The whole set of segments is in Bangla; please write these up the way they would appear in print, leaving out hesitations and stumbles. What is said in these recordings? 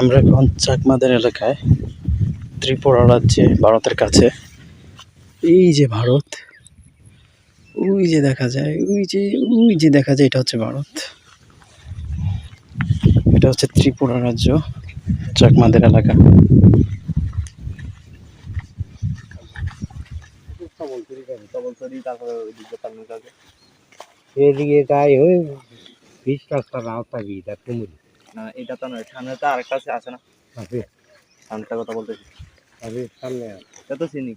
আমরা এখন চাকমাদের এলাকায়, ত্রিপুরা রাজ্যে, ভারতের কাছে। এই যে ভারত, ওই যে দেখা যায়, ওই যে দেখা যায়, এটা হচ্ছে ভারত, এটা হচ্ছে ত্রিপুরা রাজ্য, চাকমাদের এলাকা। এদিকে গায়ে ওই 20 রাস্তা রাও থাকি এটা কুমুরি না এটা তো নয়, সামনে তো আরেকটা আছে না? আছে সামনেটার কথা বলতেছি, আছে সামনে এটা তো চিনি।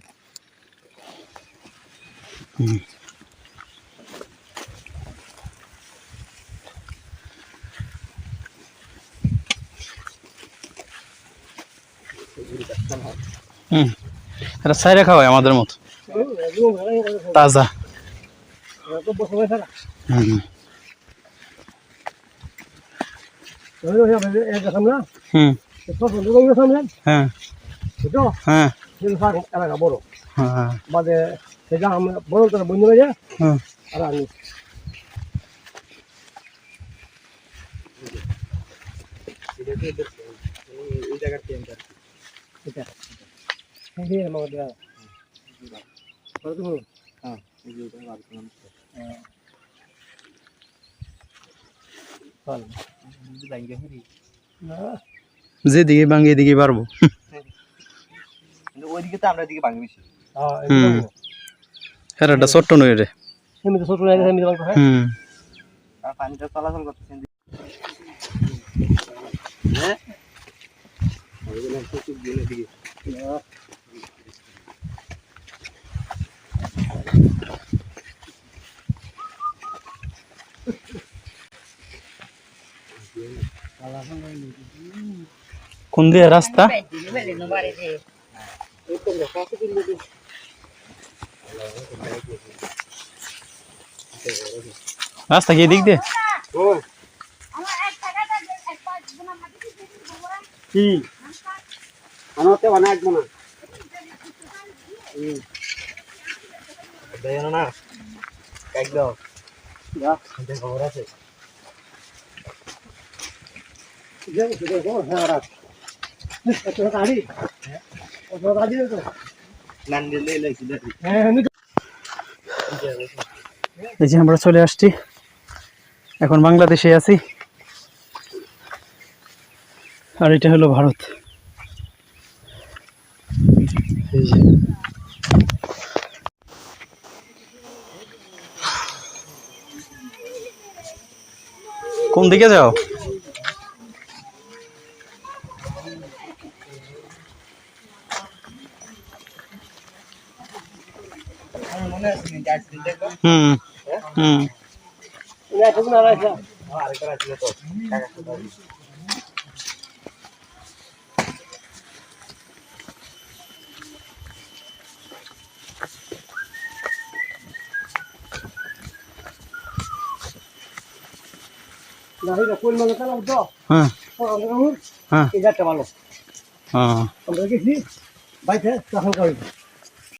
এটা সাইরে খাওয়ায় আমাদের মতো তাজা। হ্যাঁ হ্যাঁ এলাকা বড় হ্যাঁ বাদে সেটা আমরা বড় করে বন্ধু হয়ে যায় আর আমি এই জায়গার কেন্দ্র এটা এই আমাদের বড় তুমি হ্যাঁ এই যে এটা ভাবছিলাম চল ব্যাংকে হেরি না যেদিকে ভাঙে এদিকে পারবো, কিন্তু ওইদিকে তো আমরা এদিকে ভাঙি বেশি। হ্যাঁ এটা ছোট্ট নয় রে। এমনি ছোট লাগে এমনি বলতো হ্যাঁ আর পানিটা চলাচল করতেছেন হ্যাঁ ওইগুলো একটু গেলে দিকে কোন দিয়ে রাস্তা? রাস্তা কি দিক দিয়ে? কি আনাতে অনেক মনে দেখেন না একদম যা খবর আছে হ্যাঁ রাখ এটা গাড়ি ওটা গাড়ি তো নান্ডে লাইছি দেখি হ্যাঁ এই যে আমরা চলে আসছি, এখন বাংলাদেশে আছি, আর এটা হলো ভারত। এই যে কোন দিকে যাও? মনে আছে নি যাচ্ছি দেখো হুম হুম না ঠিক না রাখা আরেকটা ছিল তো টাকা তো না এটা কোন মানে কালা তো হ্যাঁ হ্যাঁ এটা ভালো হ্যাঁ আমরা গেছি বাইরে তখন করি